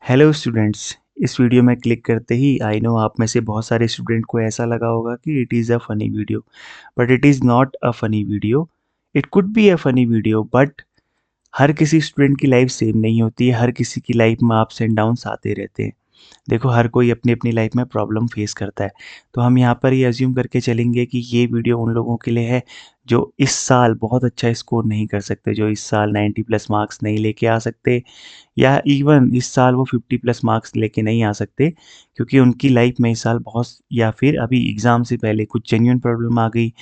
Hello students. इस video में click करते ही आई नो आप में से बहुत सारे स्टूडेंट को ऐसा लगा होगा कि it is a funny video, but it is not a funny video. It could be a funny video, but हर किसी स्टूडेंट की लाइफ सेम नहीं होती है। हर किसी की लाइफ में अप्स एंड डाउन्स आते रहते हैं। देखो, हर कोई अपनी अपनी लाइफ में प्रॉब्लम फेस करता है। तो हम यहाँ पर ये अज्यूम करके चलेंगे कि ये वीडियो उन लोगों के लिए है जो इस साल बहुत अच्छा स्कोर नहीं कर सकते, जो इस साल 90 प्लस मार्क्स नहीं लेके आ सकते, या इवन इस साल वो 50 प्लस मार्क्स लेके नहीं आ सकते क्योंकि उनकी लाइफ में इस साल बहुत, या फिर अभी एग्ज़ाम से पहले कुछ जेन्युइन प्रॉब्लम आ गई,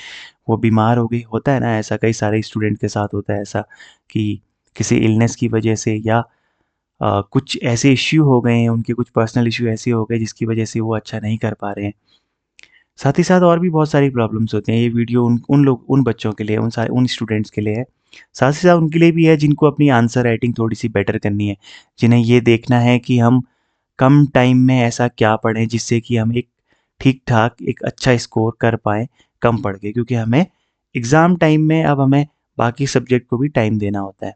वो बीमार हो गई। होता है ना, ऐसा कई सारे स्टूडेंट के साथ होता है ऐसा कि किसी इलनेस की वजह से या कुछ ऐसे इश्यू हो गए हैं, उनके कुछ पर्सनल इश्यू ऐसे हो गए जिसकी वजह से वो अच्छा नहीं कर पा रहे हैं। साथ ही साथ और भी बहुत सारी प्रॉब्लम्स होती हैं। ये वीडियो उन बच्चों के लिए, उन स्टूडेंट्स के लिए है। साथ ही साथ उनके लिए भी है जिनको अपनी आंसर राइटिंग थोड़ी-सी बेटर करनी है। जिन्हें ये देखना है कि हम कम टाइम में ऐसा क्या पढ़ें जिससे कि हम एक ठीक-ठाक एक अच्छा स्कोर कर पाएँ कम पढ़ के। क्योंकि हमें एग्ज़ाम टाइम में अब हमें बाकी सब्जेक्ट को भी टाइम देना होता है।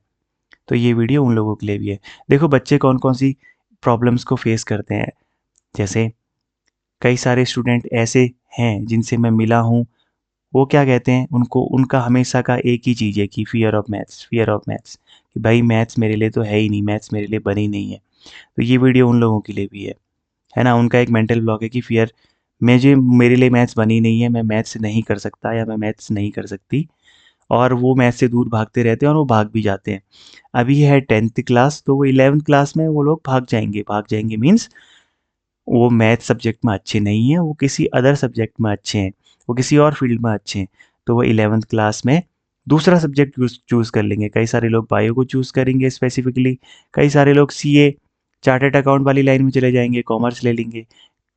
तो ये वीडियो उन लोगों के लिए भी है। देखो, बच्चे कौन-कौन सी प्रॉब्लम्स को फेस करते हैं। जैसे कई सारे स्टूडेंट ऐसे हैं जिनसे मैं मिला हूँ, वो क्या कहते हैं, उनको उनका हमेशा का एक ही चीज़ है कि फ़ियर ऑफ मैथ्स, कि भाई मैथ्स मेरे लिए तो है ही नहीं, मैथ्स मेरे लिए बनी नहीं है। तो ये वीडियो उन लोगों के लिए भी है ना? उनका एक मेंटल ब्लॉक है कि फ़ियर, मेरे लिए मैथ्स बनी नहीं है, मैं मैथ्स नहीं कर सकता या मैं मैथ्स नहीं कर सकती, और वो मैथ्स से दूर भागते रहते हैं और वो भाग भी जाते हैं। अभी है 10th क्लास, तो वो 11th क्लास में वो लोग भाग जाएँगे मीन्स वो मैथ सब्जेक्ट में अच्छे नहीं हैं, वो किसी अदर सब्जेक्ट में अच्छे हैं, वो किसी और फ़ील्ड में अच्छे हैं। तो वो 11th क्लास में दूसरा सब्जेक्ट चूज़ कर लेंगे। कई सारे लोग बायो को चूज़ करेंगे स्पेसिफ़िकली, कई सारे लोग सीए, चार्टर्ड अकाउंट वाली लाइन में चले जाएँगे, कॉमर्स ले लेंगे।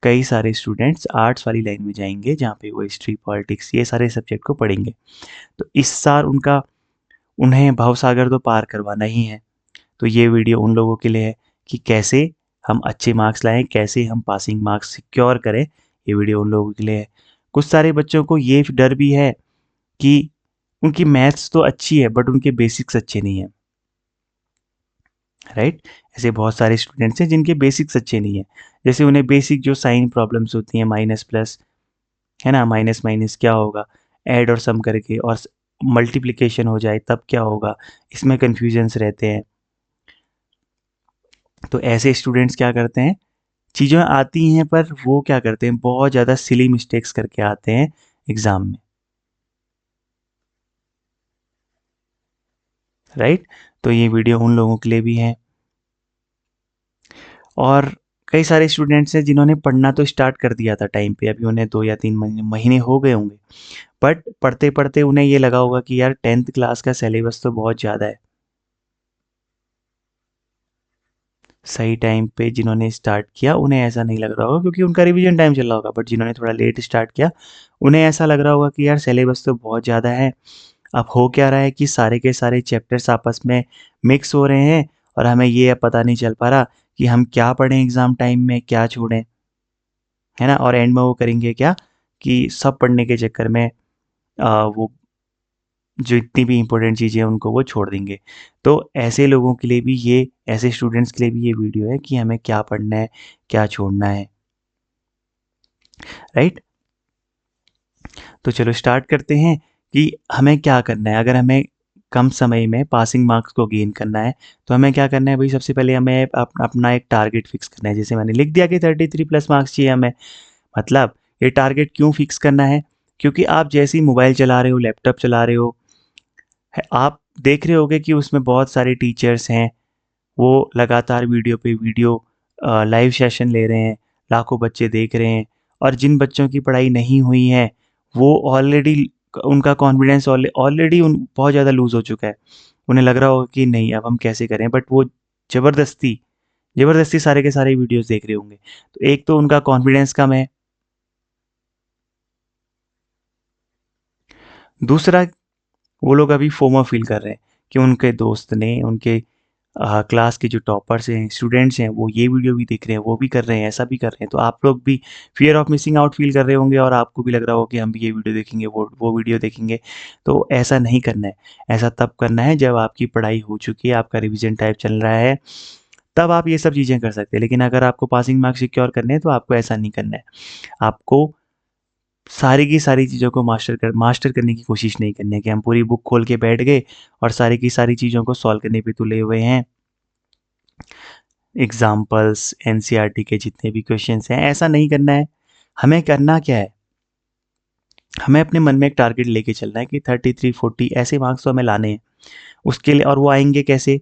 कई सारे स्टूडेंट्स आर्ट्स वाली लाइन में जाएँगे, जहाँ पे वो हिस्ट्री, पॉलिटिक्स ये सारे सब्जेक्ट को पढ़ेंगे। तो इस साल उन्हें भवसागर तो पार करवाना ही है। तो ये वीडियो उन लोगों के लिए है कि कैसे हम अच्छे मार्क्स लाएँ, कैसे हम पासिंग मार्क्स सिक्योर करें, ये वीडियो उन लोगों के लिए है। कुछ सारे बच्चों को ये डर भी है कि उनकी मैथ्स तो अच्छी है बट उनके बेसिक्स अच्छे नहीं हैं, राइट? ऐसे बहुत सारे स्टूडेंट्स हैं जिनके बेसिक्स अच्छे नहीं हैं। जैसे उन्हें बेसिक जो साइन प्रॉब्लम्स होती हैं, माइनस प्लस, है ना? माइनस माइनस क्या होगा? ऐड और सम करके, और मल्टीप्लिकेशन हो जाए तब क्या होगा? इसमें कन्फ्यूजन्स रहते हैं। तो ऐसे स्टूडेंट्स क्या करते हैं, चीज़ें आती हैं पर वो क्या करते हैं, बहुत ज़्यादा सिली मिस्टेक्स करके आते हैं एग्ज़ाम में, राइट? तो ये वीडियो उन लोगों के लिए भी है। और कई सारे स्टूडेंट्स हैं जिन्होंने पढ़ना तो स्टार्ट कर दिया था टाइम पे, अभी उन्हें 2 या 3 महीने हो गए होंगे। बट पढ़ते-पढ़ते उन्हें ये लगा होगा कि यार 10th क्लास का सिलेबस तो बहुत ज़्यादा है। सही टाइम पे जिन्होंने स्टार्ट किया उन्हें ऐसा नहीं लग रहा होगा क्योंकि उनका रिवीजन टाइम चल रहा होगा, बट जिन्होंने थोड़ा लेट स्टार्ट किया, उन्हें ऐसा लग रहा होगा कि यार सिलेबस तो बहुत ज़्यादा है। अब हो क्या रहा है कि सारे के सारे चैप्टर्स आपस में मिक्स हो रहे हैं और हमें ये अब पता नहीं चल पा रहा कि हम क्या पढ़ें एग्ज़ाम टाइम में, क्या छोड़ें, है ना? और एंड में वो करेंगे क्या कि सब पढ़ने के चक्कर में वो जो इतनी भी इम्पोर्टेंट चीज़ें हैं उनको वो छोड़ देंगे। तो ऐसे लोगों के लिए भी ये, ऐसे स्टूडेंट्स के लिए भी ये वीडियो है कि हमें क्या पढ़ना है, क्या छोड़ना है, राइट? तो चलो स्टार्ट करते हैं कि हमें क्या करना है। अगर हमें कम समय में पासिंग मार्क्स को गेन करना है, तो हमें क्या करना है भई, सबसे पहले हमें अपना एक टारगेट फिक्स करना है। जैसे मैंने लिख दिया कि 33 प्लस मार्क्स चाहिए हमें। मतलब ये टारगेट क्यों फिक्स करना है? क्योंकि आप जैसे ही मोबाइल चला रहे हो, लैपटॉप चला रहे हो, आप देख रहे होगे कि उसमें बहुत सारे टीचर्स हैं, वो लगातार वीडियो पे वीडियो लाइव सेशन ले रहे हैं, लाखों बच्चे देख रहे हैं, और जिन बच्चों की पढ़ाई नहीं हुई है, वो ऑलरेडी उनका कॉन्फिडेंस ऑलरेडी उन बहुत ज़्यादा लूज़ हो चुका है। उन्हें लग रहा होगा कि नहीं, अब हम कैसे करें? बट वो ज़बरदस्ती ज़बरदस्ती सारे के सारे वीडियोज़ देख रहे होंगे। तो एक तो उनका कॉन्फिडेंस कम है, दूसरा वो लोग अभी फोमो फ़ील कर रहे हैं कि उनके दोस्त ने, उनके क्लास के जो टॉपर्स हैं, स्टूडेंट्स हैं, वो ये वीडियो भी देख रहे हैं, वो भी कर रहे हैं, ऐसा भी कर रहे हैं। तो आप लोग भी fear of missing out feel कर रहे होंगे और आपको भी लग रहा होगा कि हम भी ये वीडियो देखेंगे, वो वीडियो देखेंगे। तो ऐसा नहीं करना है। ऐसा तब करना है जब आपकी पढ़ाई हो चुकी है, आपका रिविज़न टाइम चल रहा है, तब आप ये सब चीज़ें कर सकते हैं। लेकिन अगर आपको पासिंग मार्क्स सिक्योर करने हैं तो आपको ऐसा नहीं करना है। आपको सारी की सारी चीज़ों को मास्टर करने की कोशिश नहीं करनी है कि हम पूरी बुक खोल के बैठ गए और सारी की सारी चीज़ों को सॉल्व करने पे तुले हुए हैं। एग्ज़ाम्पल्स, एनसीईआरटी के जितने भी क्वेश्चंस हैं, ऐसा नहीं करना है। हमें करना क्या है? हमें अपने मन में एक टारगेट लेके चलना है कि 33-40 ऐसे मार्क्स तो हमें लाने हैं। उसके लिए और वो आएँगे कैसे?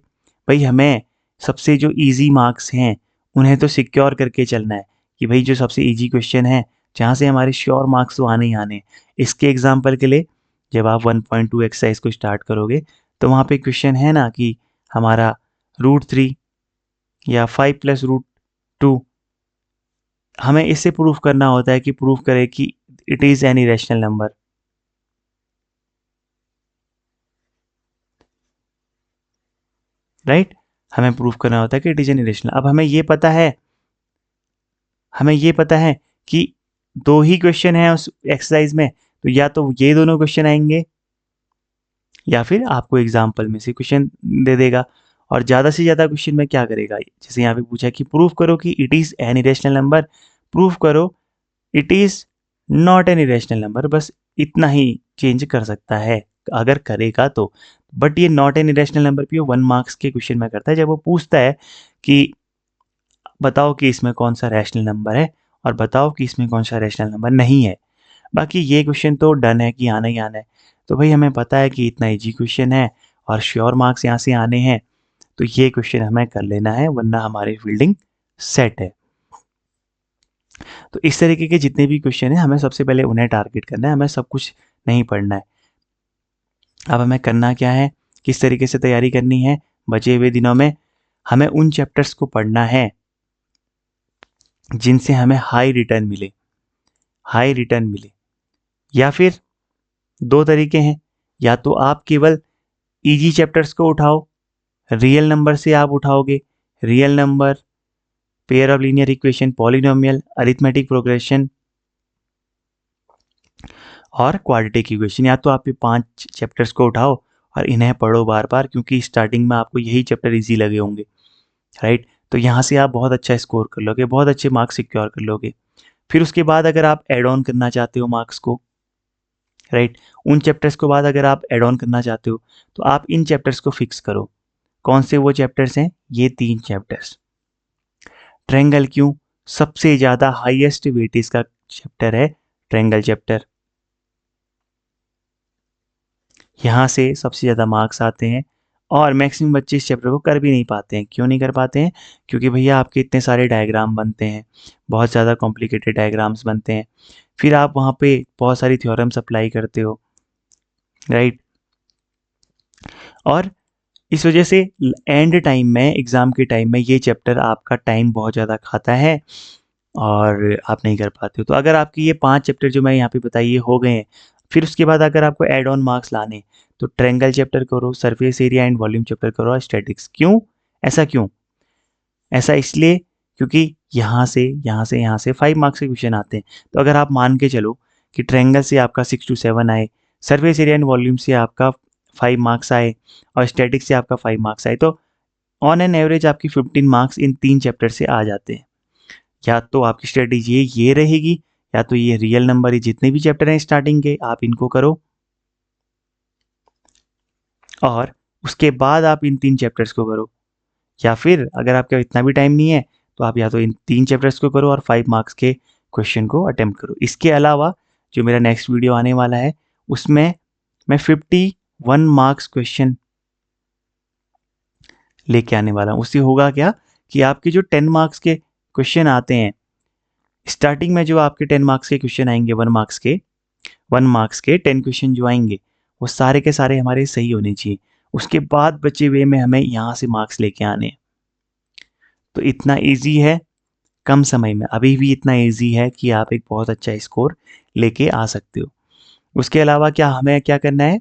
भई हमें सबसे जो ईज़ी मार्क्स हैं, उन्हें तो सिक्योर करके चलना है कि भई जो सबसे ईज़ी क्वेश्चन है, जहाँ से हमारे श्योर मार्क्स तो आने ही आने हैं। इसके एग्ज़ाम्पल के लिए जब आप 1.2 एक्सरसाइज़ को स्टार्ट करोगे, तो वहाँ पे क्वेश्चन है ना कि हमारा √3 या 5 + √2, हमें इससे प्रूफ करना होता है कि प्रूफ करें कि it is an irrational number. Right? हमें प्रूफ करना होता है कि इट इज़ एन इरेशनल। अब हमें ये पता है कि 2 ही क्वेश्चन हैं उस एक्सरसाइज़ में, तो या तो ये दोनों क्वेश्चन आएँगे या फिर आपको एग्ज़ाम्पल में से क्वेश्चन दे देगा। और ज़्यादा से ज़्यादा क्वेश्चन में क्या करेगा? जैसे यहाँ पे पूछा है कि प्रूफ करो कि it is an irrational number, proof करो it is not an irrational number, बस इतना ही चेंज कर सकता है, अगर करेगा तो। बट ये नॉट एन इरेशनल नंबर भी 1 मार्क्स के क्वेश्चन में करता है, जब वो पूछता है कि बताओ कि इसमें कौन-सा रैशनल नंबर है और बताओ कि इसमें कौन-सा रैशनल नंबर नहीं है। बाकी ये क्वेश्चन तो डन है कि आना ही आना है। तो भई हमें पता है कि इतना ईज़ी क्वेश्चन है और श्योर मार्क्स यहाँ से आने हैं, तो ये क्वेश्चन हमें कर लेना है, वरना हमारी फील्डिंग सेट है। तो इस तरीके के जितने भी क्वेश्चन हैं, हमें सबसे पहले उन्हें टारगेट करना है, हमें सब कुछ नहीं पढ़ना है। अब हमें करना क्या है, किस तरीके से तैयारी करनी है? बचे हुए दिनों में हमें उन चैप्टर्स को पढ़ना है, जिनसे हमें हाई रिटर्न मिले। या फिर 2 तरीके हैं, या तो आप केवल ईज़ी चैप्टर्स को उठाओ, रियल नंबर से आप उठाओगे, real number, pair of linear equation, polynomial, arithmetic progression और क्वाड्रेटिक इक्वेशन। या तो आप ये 5 चैप्टर्स को उठाओ और इन्हें पढ़ो बार-बार, क्योंकि स्टार्टिंग में आपको यही चैप्टर ईज़ी लगे होंगे, राइट? तो यहाँ से आप बहुत अच्छा स्कोर कर लोगे, बहुत अच्छे मार्क्स सिक्योर कर लोगे। फिर उसके बाद अगर आप ऐड ऑन करना चाहते हो मार्क्स को, राइट? उन चैप्टर्स के बाद अगर आप ऐड ऑन करना चाहते हो, तो आप इन चैप्टर्स को फिक्स करो। कौन से वो चैप्टर्स हैं? ये 3 चैप्टर्स। ट्रायंगल क्यों? सबसे ज़्यादा हाईएस्ट वेटेज का चैप्टर है ट्रायंगल चैप्टर। यहाँ से सबसे ज़्यादा मार्क्स आते हैं और मैक्सिमम बच्चे इस चैप्टर को कर भी नहीं पाते हैं। क्यों नहीं कर पाते हैं? क्योंकि भैया आपके इतने सारे डायग्राम बनते हैं, बहुत ज़्यादा कॉम्प्लिकेटेड डायग्राम्स बनते हैं। फिर आप वहाँ पे बहुत सारी थ्योरम्स अप्लाई करते हो, राइट? और इस वजह से एंड टाइम में, एग्ज़ाम के टाइम में ये चैप्टर आपका टाइम बहुत ज़्यादा खाता है और आप नहीं कर पाते हो। तो अगर आपके ये 5 चैप्टर जो मैं यहाँ पे बताए ये हो गए हैं, फिर उसके बाद अगर आपको ऐड ऑन मार्क्स लाने हैं, तो ट्रायंगल चैप्टर करो, surface area and volume chapter करो और स्टैटिक्स। क्यों? ऐसा क्यों? ऐसा इसलिए क्योंकि यहाँ से 5 मार्क्स के क्वेश्चन आते हैं। तो अगर आप मान के चलो कि ट्रायंगल से आपका 6 to 7 आए, सरफेस एरिया एंड वॉल्यूम से आपका 5 मार्क्स आए और स्टैटिक्स से आपका 5 मार्क्स आए, तो ऑन एन एवरेज आपकी 15 मार्क्स इन 3 चैप्टर से आ जाते हैं। या तो आपकी स्ट्रेटेजी ये रहेगी, या तो ये रियल नंबर, ये जितने भी चैप्टर हैं स्टार्टिंग के, आप इनको करो और उसके बाद आप इन 3 चैप्टर्स को करो। या फिर अगर आपके पास इतना भी टाइम नहीं है, तो आप या तो इन 3 चैप्टर्स को करो और 5 मार्क्स के क्वेश्चन को अटेम्प्ट करो। इसके अलावा जो मेरा नेक्स्ट वीडियो आने वाला है, उसमें मैं 51 मार्क्स क्वेश्चन लेके आने वाला हूँ। उससे होगा क्या कि आपके जो 10 मार्क्स के क्वेश्चन आते हैं, स्टार्टिंग में जो आपके 10 मार्क्स के क्वेश्चन आएँगे, 1 मार्क्स के 10 क्वेश्चन जो आएँगे, वो सारे के सारे हमारे सही होने चाहिए। उसके बाद बचे हुए में हमें यहाँ से मार्क्स लेके आने हैं। तो इतना ईज़ी है, कम समय में, अभी भी इतना ईज़ी है कि आप एक बहुत अच्छा स्कोर लेके आ सकते हो। उसके अलावा हमें क्या करना है?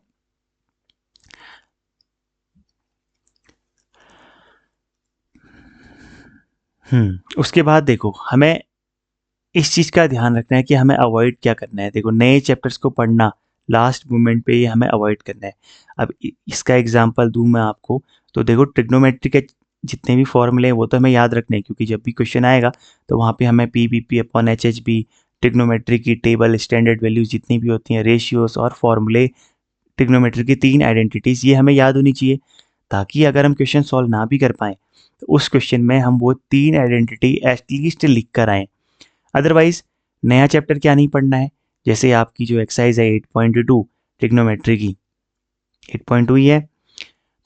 उसके बाद देखो, हमें इस चीज़ का ध्यान रखना है कि हमें अवॉइड क्या करना है। देखो, नए चैप्टर्स को पढ़ना लास्ट मोमेंट पे, ये हमें अवॉइड करना है। अब इसका एग्जांपल दूं मैं आपको, तो देखो ट्रिग्नोमेट्री के जितने भी फॉर्मूले हैं वो तो हमें याद रखने हैं, क्योंकि जब भी क्वेश्चन आएगा तो वहाँ पे हमें पी अपॉन एच ट्रिग्नोमेट्री की टेबल, स्टैंडर्ड वैल्यूज जितनी भी होती हैं, रेशियोज और फॉर्मूले, ट्रिग्नोमेट्री की 3 आइडेंटिटीज़, ये हमें याद होनी चाहिए, ताकि अगर हम क्वेश्चन सॉल्व ना भी कर पाएँ तो उस क्वेश्चन में हम वो 3 आइडेंटिटी एटलीस्ट लिख कर आएँ। अदरवाइज़ नया चैप्टर क्या नहीं पढ़ना है, जैसे आपकी जो एक्सरसाइज है 8.2 ट्रिग्नोमेट्री की 8.2 ही है,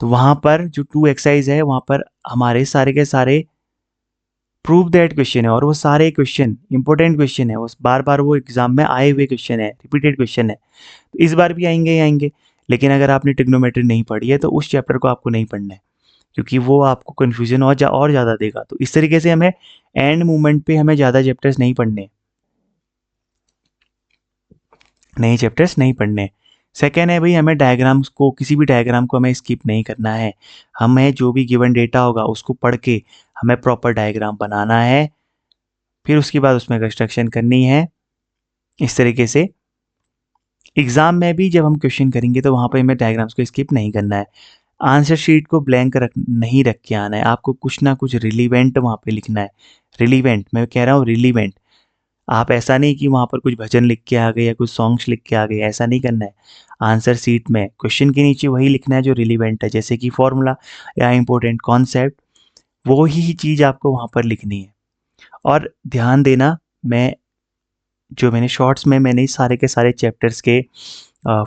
तो वहाँ पर जो 2 एक्सरसाइज है वहाँ पर हमारे सारे के सारे प्रूव दैट क्वेश्चन है, और वो सारे क्वेश्चन इंपॉर्टेंट क्वेश्चन है, वो बार-बार वो एग्ज़ाम में आए हुए क्वेश्चन है, रिपीटेड क्वेश्चन है। तो इस बार भी आएँगे ही आएँगे, लेकिन अगर आपने ट्रिग्नोमेट्री नहीं पढ़ी है तो उस चैप्टर को आपको नहीं पढ़ना है, क्योंकि वो आपको कन्फ्यूज़न और ज़्यादा देगा। तो इस तरीके से हमें एंड मोमेंट पे हमें ज़्यादा चैप्टर्स नहीं पढ़ने, नए चैप्टर्स नहीं पढ़ने। सेकंड है भई, हमें डायग्राम्स को, किसी भी डायग्राम को हमें स्किप नहीं करना है। हमें जो भी गिवन डेटा होगा उसको पढ़ के हमें प्रॉपर डायग्राम बनाना है, फिर उसके बाद उसमें कंस्ट्रक्शन करनी है। इस तरीके से एग्ज़ाम में भी जब हम क्वेश्चन करेंगे तो वहाँ पे हमें डायग्राम्स को स्किप नहीं करना है। आंसर शीट को ब्लैंक नहीं रख के आना है, आपको कुछ ना कुछ रिलीवेंट वहाँ पे लिखना है। रिलीवेंट, मैं कह रहा हूँ रिलीवेंट। आप ऐसा नहीं कि वहाँ पर कुछ भजन लिख के आ गए या कुछ सॉन्ग्स लिख के आ गए, ऐसा नहीं करना है। आंसर शीट में क्वेश्चन के नीचे वही लिखना है जो रिलीवेंट है, जैसे कि फॉर्मूला या इम्पोर्टेंट कॉन्सेप्ट, वो ही चीज़ आपको वहाँ पर लिखनी है। और ध्यान देना, मैंने शॉर्ट्स में मैंने सारे के सारे चैप्टर्स के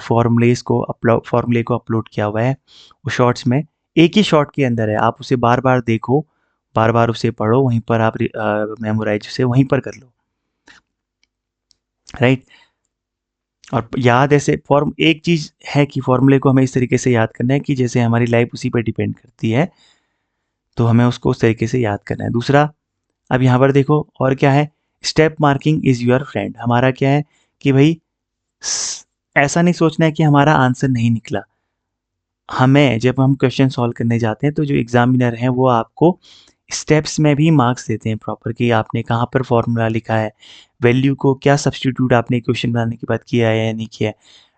फॉर्मूले को अपलोड किया हुआ है। वो शॉर्ट्स में एक ही शॉर्ट के अंदर है, आप उसे बार-बार देखो, बार-बार उसे पढ़ो, वहीं पर आप मेमोराइज़ उसे वहीं पर कर लो, राइट? और याद ऐसे फॉर्म एक चीज़ है कि फॉर्मूले को हमें इस तरीके से याद करना है कि जैसे हमारी लाइफ उसी पर डिपेंड करती है, तो हमें उसको उस तरीके से याद करना है। दूसरा, अब यहाँ पर देखो और क्या है, step marking is your friend. हमारा क्या है कि भई ऐसा नहीं सोचना है कि हमारा आंसर नहीं निकला। हमें जब हम क्वेश्चन सॉल्व करने जाते हैं तो जो एग्ज़ामिनर हैं वो आपको स्टेप्स में भी मार्क्स देते हैं प्रॉपर, कि आपने कहाँ पर फॉर्मूला लिखा है, वैल्यू को क्या सब्स्टिट्यूट आपने क्वेश्चन बनाने के बाद किया है या नहीं किया है,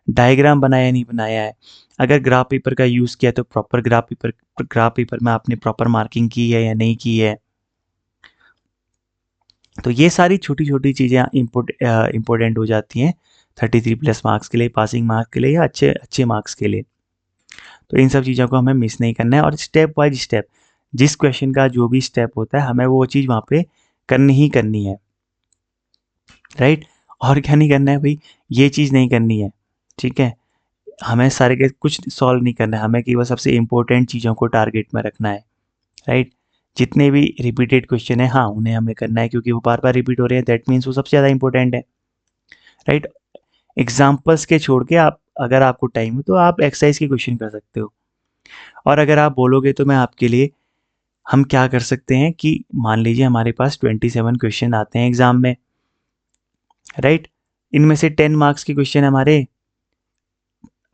डायग्राम बनाया या नहीं बनाया है। अगर ग्राफ पेपर का यूज़ किया तो प्रॉपर ग्राफ पेपर में आपने प्रॉपर मार्किंग की है या नहीं की है। तो ये सारी छोटी-छोटी चीज़ें इम्पोर्टेंट हो जाती हैं 33 प्लस मार्क्स के लिए, पासिंग मार्क्स के लिए या अच्छे अच्छे मार्क्स के लिए। तो इन सब चीज़ों को हमें मिस नहीं करना है, और स्टेप बाय स्टेप जिस क्वेश्चन का जो भी स्टेप होता है हमें वो चीज़ वहाँ पे करनी ही करनी है, राइट? और क्या नहीं करना है भई, ये चीज़ नहीं करनी है, ठीक है? हमें सारे के कुछ सॉल्व नहीं करना है, हमें केवल सबसे इम्पोर्टेंट चीज़ों को टारगेट में रखना है, राइट? जितने भी रिपीटेड क्वेश्चन हैं, हाँ, उन्हें हमें करना है, क्योंकि वो बार-बार रिपीट हो रहे हैं, दैट मीन्स वो सबसे ज़्यादा इम्पोर्टेंट है, राइट? एग्ज़ाम्पल्स के छोड़ के आप, अगर आपको टाइम हो तो आप एक्सरसाइज़ के क्वेश्चन कर सकते हो। और अगर आप बोलोगे तो मैं आपके लिए, हम क्या कर सकते हैं कि मान लीजिए हमारे पास 27 क्वेश्चन आते हैं एग्ज़ाम में, राइट? इनमें से 10 मार्क्स के क्वेश्चन हमारे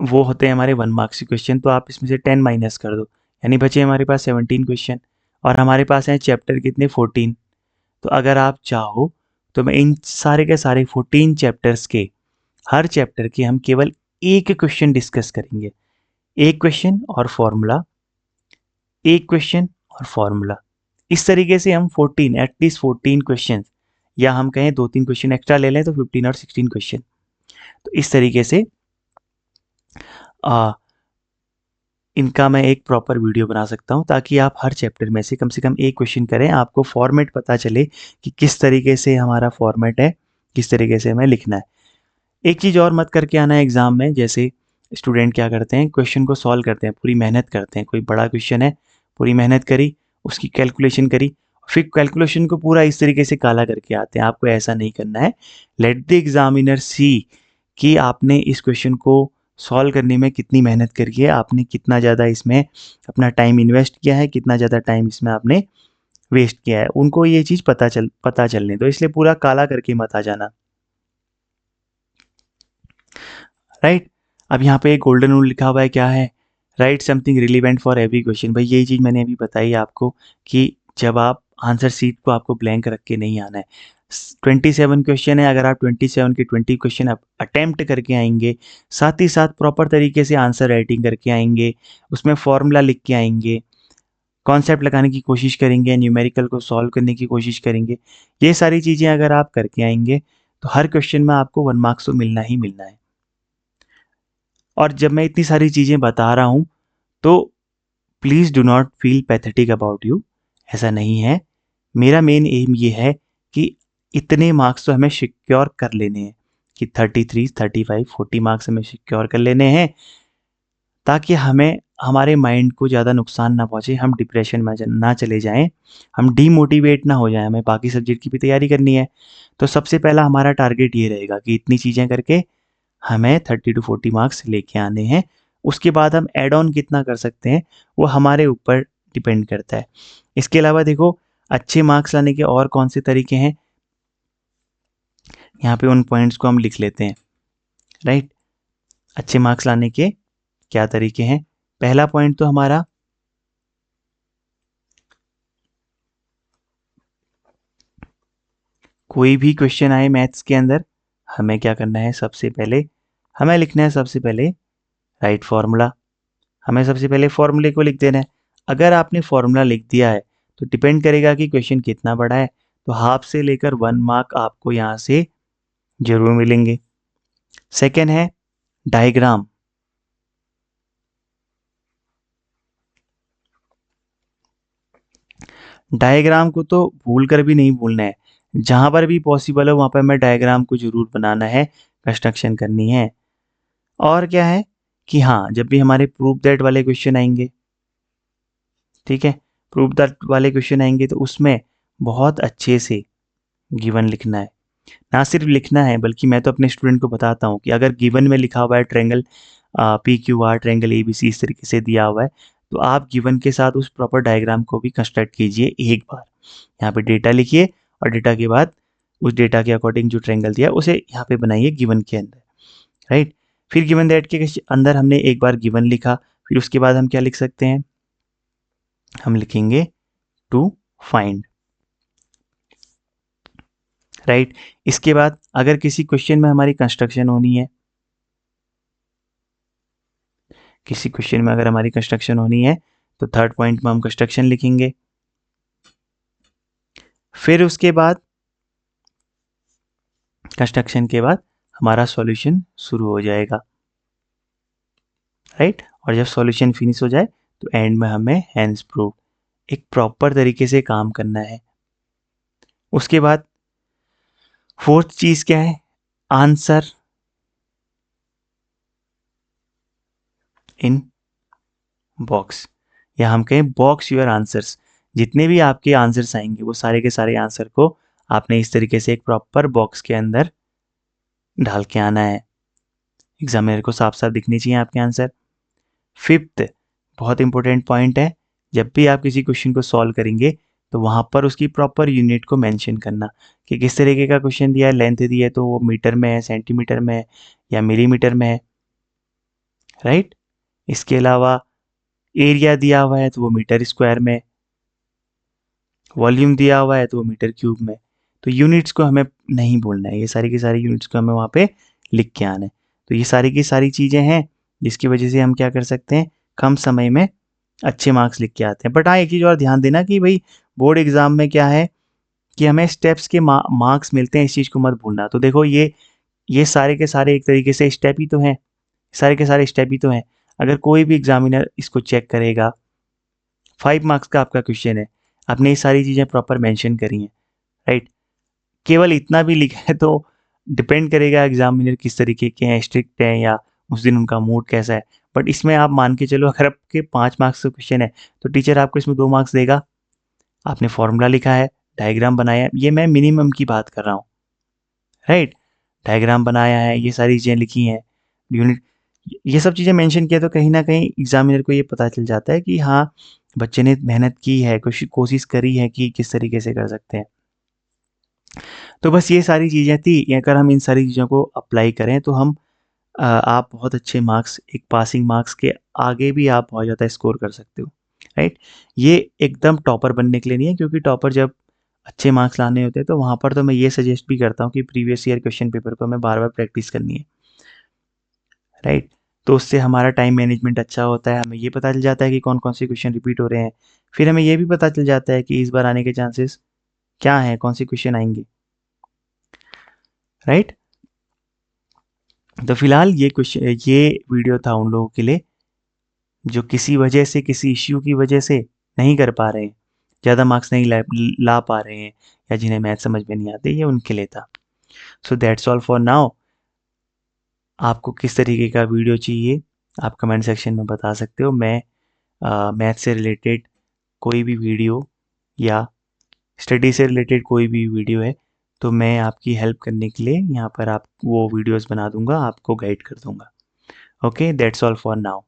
वो होते हैं हमारे 1 मार्क्स के क्वेश्चन, तो आप इसमें से 10 माइनस कर दो, यानी बचे हमारे पास 17 क्वेश्चन, और हमारे पास हैं चैप्टर कितने, 14। तो अगर आप चाहो तो मैं इन सारे के सारे 14 चैप्टर्स के, हर चैप्टर के हम केवल एक क्वेश्चन डिस्कस करेंगे। एक क्वेश्चन और फॉर्मूला, एक क्वेश्चन और फॉर्मूला। इस तरीके से हम 14, एटलीस्ट 14 क्वेश्चन, या हम कहें 2-3 क्वेश्चन एक्स्ट्रा ले लें तो 15 और 16 क्वेश्चन। तो इस तरीके से इनका मैं एक प्रॉपर वीडियो बना सकता हूँ, ताकि आप हर चैप्टर में से कम एक क्वेश्चन करें, आपको फॉर्मेट पता चले कि किस तरीके से हमारा फॉर्मेट है, किस तरीके से हमें लिखना है। एक चीज़ और मत करके आना है एग्ज़ाम में, जैसे स्टूडेंट क्या करते हैं, क्वेश्चन को सॉल्व करते हैं, पूरी मेहनत करते हैं, कोई बड़ा क्वेश्चन है, पूरी मेहनत करी, उसकी कैलकुलेशन करी, फिर कैलकुलेशन को पूरा इस तरीके से काला करके आते हैं। आपको ऐसा नहीं करना है। लेट द एग्ज़ामिनर सी कि आपने इस क्वेश्चन को सॉल्व करने में कितनी मेहनत करी है, आपने कितना ज़्यादा इसमें अपना टाइम इन्वेस्ट किया है, कितना ज़्यादा टाइम इसमें आपने वेस्ट किया है। उनको ये चीज़ पता चलने दो, इसलिए पूरा काला करके मत आ जाना, राइट? अब यहाँ पे एक गोल्डन रूल लिखा हुआ है, क्या है? Right something relevant for every question. भाई यही चीज़ मैंने अभी बताई आपको, कि जब आप आंसर शीट को आपको ब्लैंक रख के नहीं आना है। 27 क्वेश्चन है, अगर आप 27 के 20 क्वेश्चन आप अटेम्प्ट करके आएंगे, साथ ही साथ प्रॉपर तरीके से आंसर राइटिंग करके आएंगे, उसमें फॉर्मूला लिख के आएंगे, कॉन्सेप्ट लगाने की कोशिश करेंगे, न्यूमेरिकल को सॉल्व करने की कोशिश करेंगे। ये सारी चीज़ें अगर आप करके आएंगे तो हर क्वेश्चन में आपको 1 मार्क्स तो मिलना ही मिलना है। और जब मैं इतनी सारी चीज़ें बता रहा हूँ तो please do not feel pathetic about you. ऐसा नहीं है। मेरा मेन एम ये है कि इतने मार्क्स तो हमें सिक्योर कर लेने हैं कि 33, 35, 40 मार्क्स हमें सिक्योर कर लेने हैं, ताकि हमें हमारे माइंड को ज़्यादा नुकसान ना पहुँचे, हम डिप्रेशन में ना चले जाएँ, हम डीमोटिवेट ना हो जाएँ, हमें बाकी सब्जेक्ट की भी तैयारी करनी है। तो सबसे पहला हमारा टारगेट ये रहेगा कि इतनी चीज़ें करके हमें 30 टू 40 मार्क्स लेके आने हैं। उसके बाद हम ऐड ऑन कितना कर सकते हैं, वो हमारे ऊपर डिपेंड करता है। इसके अलावा देखो, अच्छे मार्क्स लाने के और कौन से तरीके हैं, यहाँ पे उन पॉइंट्स को हम लिख लेते हैं, राइट। अच्छे मार्क्स लाने के क्या तरीके हैं? पहला पॉइंट तो हमारा कोई भी क्वेश्चन आए मैथ्स के अंदर, हमें क्या करना है, सबसे पहले हमें लिखना है सबसे पहले राइट फार्मूला। हमें सबसे पहले फॉर्मूले को लिख देना है। अगर आपने फॉर्मूला लिख दिया है तो डिपेंड करेगा कि क्वेश्चन कितना बड़ा है, तो हाफ से लेकर 1 मार्क आपको यहाँ से जरूर मिलेंगे। सेकेंड है डायग्राम। डायग्राम को तो भूल कर भी नहीं भूलना है, जहां पर भी पॉसिबल हो वहां पर हमें डायग्राम को जरूर बनाना है, कंस्ट्रक्शन करनी है। और क्या है कि हाँ, जब भी हमारे प्रूफ दैट वाले क्वेश्चन आएंगे, ठीक है, प्रूफ दैट वाले क्वेश्चन आएंगे तो उसमें बहुत अच्छे से गिवन लिखना है। ना सिर्फ लिखना है, बल्कि मैं तो अपने स्टूडेंट को बताता हूँ कि अगर गिवन में लिखा हुआ है triangle P Q R, triangle A B C, इस तरीके से दिया हुआ है, तो आप गिवन के साथ उस प्रॉपर डायग्राम को भी कंस्ट्रक्ट कीजिए एक बार। यहाँ पे डेटा लिखिए और डेटा के बाद उस डेटा के अकॉर्डिंग जो ट्रायंगल दिया है उसे यहाँ पे बनाइए गिवन के अंदर, राइट। फिर गिवन दैट के अंदर हमने एक बार गिवन लिखा, फिर उसके बाद हम क्या लिख सकते हैं, हम लिखेंगे टू फाइंड, राइट। इसके बाद अगर किसी क्वेश्चन में हमारी कंस्ट्रक्शन होनी है, किसी क्वेश्चन में अगर हमारी कंस्ट्रक्शन होनी है तो थर्ड पॉइंट में हम कंस्ट्रक्शन लिखेंगे। फिर उसके बाद कंस्ट्रक्शन के बाद हमारा सॉल्यूशन शुरू हो जाएगा, राइट। और जब सॉल्यूशन फिनिश हो जाए तो एंड में हमें हैंस प्रूव एक प्रॉपर तरीके से काम करना है। उसके बाद फोर्थ चीज क्या है, आंसर इन बॉक्स, या हम कहें बॉक्स योर आंसर्स। जितने भी आपके आंसर्स आएंगे वो सारे के सारे आंसर को आपने इस तरीके से एक प्रॉपर बॉक्स के अंदर ढाल के आना है। एग्जामिनर को साफ साफ दिखने चाहिए आपके आंसर। फिफ्थ बहुत इंपॉर्टेंट पॉइंट है, जब भी आप किसी क्वेश्चन को सॉल्व करेंगे तो वहां पर उसकी प्रॉपर यूनिट को मेंशन करना कि किस तरीके का क्वेश्चन दिया है, लेंथ दी है तो वो मीटर में है, सेंटीमीटर में है या मिलीमीटर में है, राइट। इसके अलावा एरिया दिया हुआ है तो वो मीटर स्क्वायर में, वॉल्यूम दिया हुआ है तो वो मीटर क्यूब में। तो यूनिट्स को हमें नहीं बोलना है, ये सारी की सारी यूनिट्स को हमें वहाँ पे लिख के आना है। तो ये सारी की सारी चीज़ें हैं जिसकी वजह से हम क्या कर सकते हैं, कम समय में अच्छे मार्क्स लिख के आते हैं। बट हाँ, एक चीज़ और ध्यान देना कि भाई बोर्ड एग्जाम में क्या है कि हमें स्टेप्स के मार्क्स मिलते हैं, इस चीज़ को मत भूलना। तो देखो ये सारे के सारे एक तरीके से स्टेप ही तो हैं, सारे के सारे स्टेप ही तो हैं। अगर कोई भी एग्जामिनर इसको चेक करेगा, 5 मार्क्स का आपका क्वेश्चन है, आपने ये सारी चीज़ें प्रॉपर मेंशन करी हैं, राइट। केवल इतना भी लिखा है तो डिपेंड करेगा एग्जामिनर किस तरीके के हैं, स्ट्रिक्ट हैं या उस दिन उनका मूड कैसा है। बट इसमें आप मान के चलो, अगर आपके 5 मार्क्स का क्वेश्चन है तो टीचर आपको इसमें 2 मार्क्स देगा। आपने फॉर्मूला लिखा है, डायग्राम बनाया है, ये मैं मिनिमम की बात कर रहा हूँ, राइट। डायग्राम बनाया है, ये सारी चीज़ें लिखी हैं, यूनिट, ये सब चीज़ें मेंशन किया, तो कहीं ना कहीं एग्जामिनर को ये पता चल जाता है कि हाँ, बच्चे ने मेहनत की है, कोशिश करी है कि किस तरीके से कर सकते हैं। तो बस ये सारी चीज़ें थी, अगर हम इन सारी चीज़ों को अप्लाई करें तो हम आप बहुत अच्छे मार्क्स, एक पासिंग मार्क्स के आगे भी आप बहुत ज़्यादा स्कोर कर सकते हो, राइट। ये एकदम टॉपर बनने के लिए नहीं है, क्योंकि टॉपर जब अच्छे मार्क्स लाने होते हैं तो वहाँ पर तो मैं ये सजेस्ट भी करता हूँ कि प्रीवियस ईयर क्वेश्चन पेपर को हमें बार बार प्रैक्टिस करनी है, राइट। तो उससे हमारा टाइम मैनेजमेंट अच्छा होता है, हमें ये पता चल जाता है कि कौन-कौन से क्वेश्चन रिपीट हो रहे हैं। फिर हमें ये भी पता चल जाता है कि इस बार आने के चांसेस क्या हैं, कौन से क्वेश्चन आएँगे, राइट? तो फिलहाल ये वीडियो था उन लोगों के लिए जो किसी वजह से, किसी इश्यू की वजह से नहीं कर पा रहे हैं, ज़्यादा मार्क्स नहीं ला पा रहे हैं या जिन्हें मैथ समझ में नहीं आते, ये उनके लिए था। So that's all for now. आपको किस तरीके का वीडियो चाहिए, आप कमेंट सेक्शन में बता सकते हो। मैं मैथ से रिलेटेड कोई भी वीडियो या स्टडी से रिलेटेड कोई भी वीडियो है, तो मैं आपकी हेल्प करने के लिए यहाँ पर आप वो वीडियोज़ बना दूँगा, आपको गाइड कर दूँगा। Okay, that's all for now.